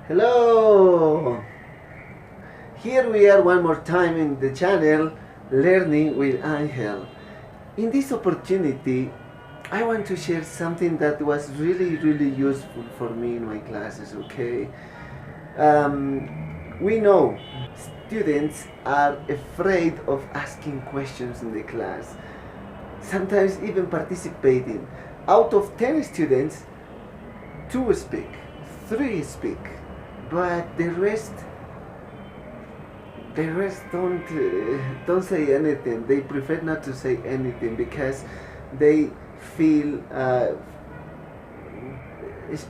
Hello! Here we are one more time in the channel Learning with Angel. In this opportunity, I want to share something that was really useful for me in my classes, okay? We know students are afraid of asking questions in the class, sometimes even participating. Out of 10 students, 2 speak, 3 speak, but the rest don't say anything. They prefer not to say anything because they feel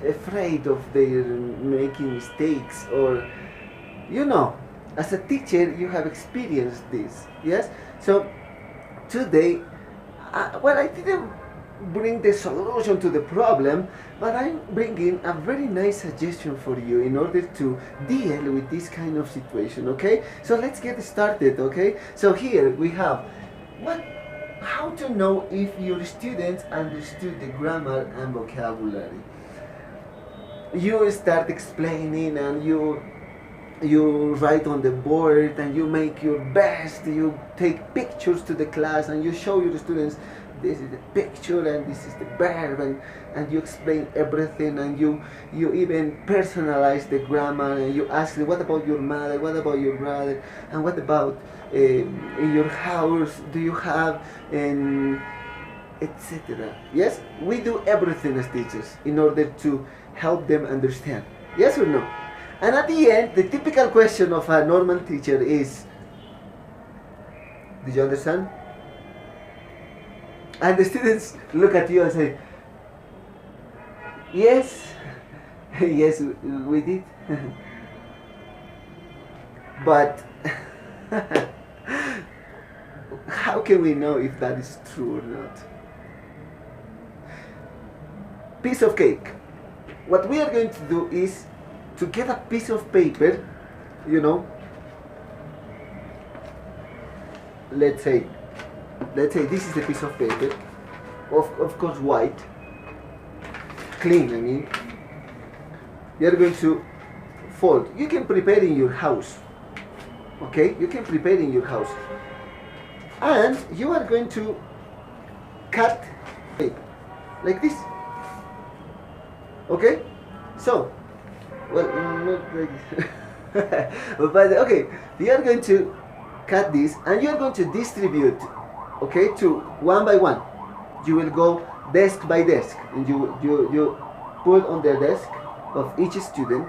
afraid of their making mistakes, or as a teacher you have experienced this. Yes, so today I didn't bring the solution to the problem, but I'm bringing a very nice suggestion for you in order to deal with this kind of situation. Okay, so let's get started. Okay, so here we have how to know if your students understood the grammar and vocabulary. You start explaining and you write on the board and you make your best. You take pictures to the class and you show your students this is the picture and this is the verb, and you explain everything, and you even personalize the grammar, and you ask them, what about your mother, what about your brother, and what about in your house do you have, and etc. Yes, we do everything as teachers in order to help them understand. Yes or no? And at the end, the typical question of a normal teacher is, did you understand? And the students look at you and say, yes, yes, we did. But how can we know if that is true or not? Piece of cake. What we are going to do is to get a piece of paper, let's say this is a piece of paper, of course white, clean, I mean. You're going to fold. You can prepare in your house, okay? You can prepare in your house. And you are going to cut paper, like this, okay? So, well, not like this. But okay, you are going to cut this and you are going to distribute, okay, to one by one. You will go desk by desk, and you put on the desk of each student.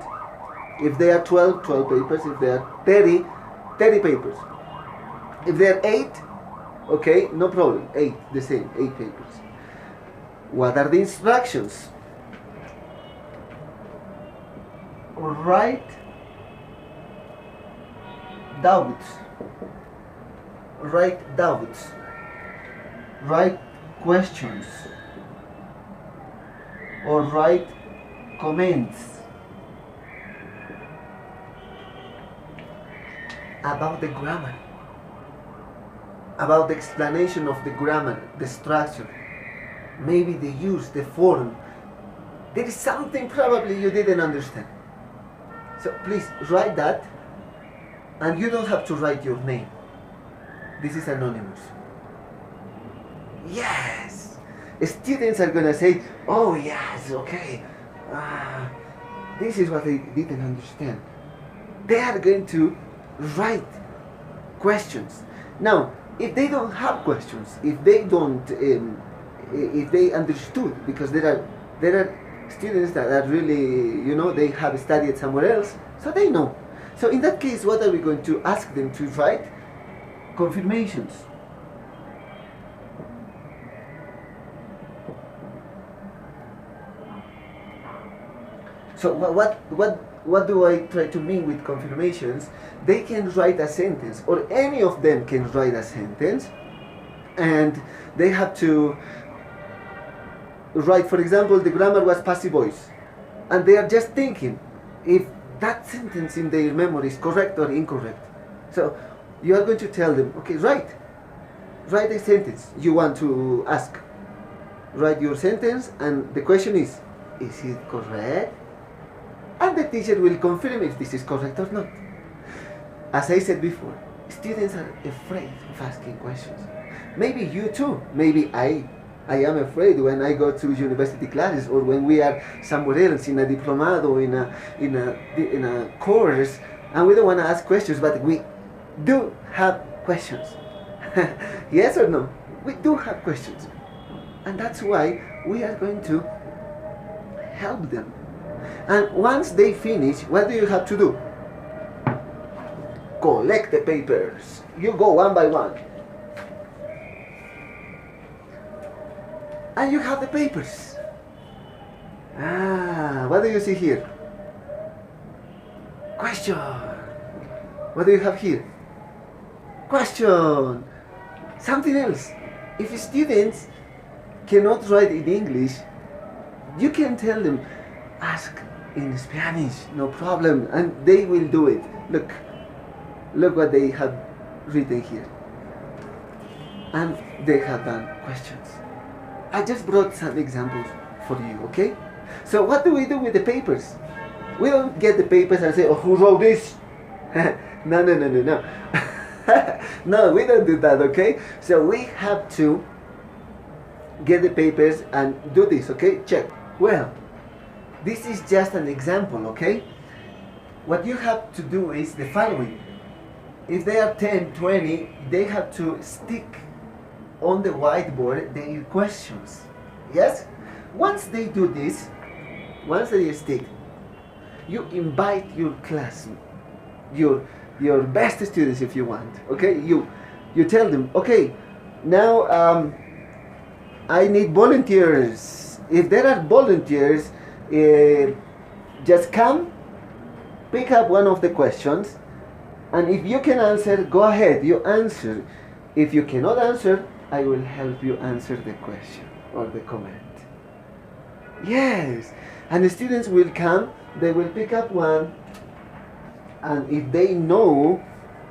If there are 12 papers. If there are 30 papers. If there are 8, okay, no problem, 8, the same, 8 papers. What are the instructions? Write doubts. Write doubts. Write questions. Or write comments about the grammar, about the explanation of the grammar, the structure, maybe the use, the form. There is something probably you didn't understand. So please write that, and you don't have to write your name. This is anonymous. Yes! Students are gonna say, oh yes, okay, this is what I didn't understand. They are going to write questions. Now, if they don't have questions, if they don't, if they understood, because there are students that are really, they have studied somewhere else, so they know. So in that case, what are we going to ask them to write? Confirmations. So what do I try to mean with confirmations? They can write a sentence, or any of them can write a sentence, and they have to write, for example, the grammar was passive voice, and they are just thinking if that sentence in their memory is correct or incorrect. So you are going to tell them, okay, write a sentence you want to ask. Write your sentence, and the question is it correct? and the teacher will confirm if this is correct or not. As I said before, students are afraid of asking questions. Maybe you too. Maybe I am afraid when I go to university classes, or when we are somewhere else in a diplomado, in a course, and we don't want to ask questions, but we do have questions. Yes or no? We do have questions, and that's why we are going to help them. And once they finish, what do you have to do? Collect the papers. You go one by one. And you have the papers. What do you see here? Question. What do you have here? Question. Something else. If students cannot write in English, you can tell them, ask in Spanish, no problem, and they will do it. Look what they have written here. And they have done questions. I just brought some examples for you, okay? So what do we do with the papers? We don't get the papers and say, oh, who wrote this? No. No, we don't do that, okay? So we have to get the papers and do this, okay? Check. Well, this is just an example, okay? What you have to do is the following. If they are 10, 20, they have to stick on the whiteboard their questions. Yes? Once they do this, once they stick, you invite your class, your best students if you want. Okay? You tell them, okay, now I need volunteers. If there are volunteers, just come, pick up one of the questions, and if you can answer, go ahead, you answer. If you cannot answer, I will help you answer the question or the comment. Yes, and the students will come, they will pick up one, and if they know,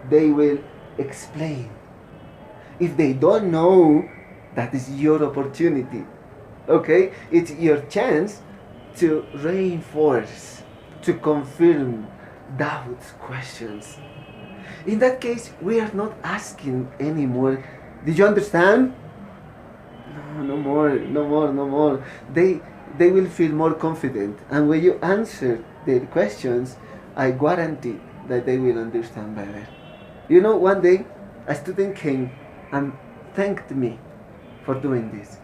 they will explain. If they don't know, that is your opportunity. Okay? It's your chance to reinforce, to confirm doubts, questions. In that case, we are not asking anymore. Did you understand? No more. They will feel more confident. And when you answer their questions, I guarantee that they will understand better. You know, one day, a student came and thanked me for doing this.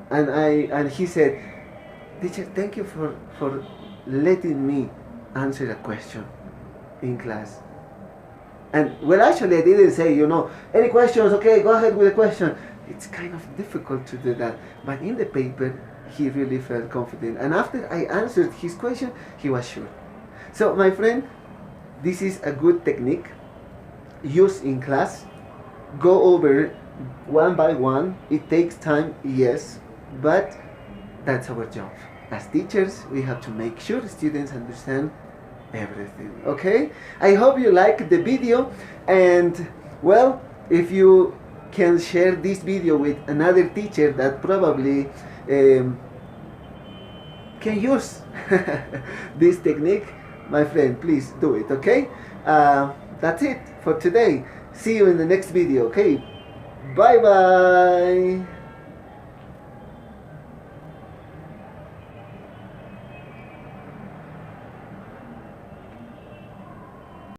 And he said, teacher, thank you for letting me answer a question in class. And well, actually I didn't say, any questions, okay, go ahead with the question. It's kind of difficult to do that. But in the paper, he really felt confident. And after I answered his question, he was sure. So my friend, this is a good technique. Use in class. Go over one by one. It takes time, yes, but that's our job. As teachers, we have to make sure students understand everything. Okay? I hope you liked the video, and well, if you can share this video with another teacher that probably can use this technique, my friend, please do it. Okay? That's it for today. See you in the next video. Okay? Bye bye.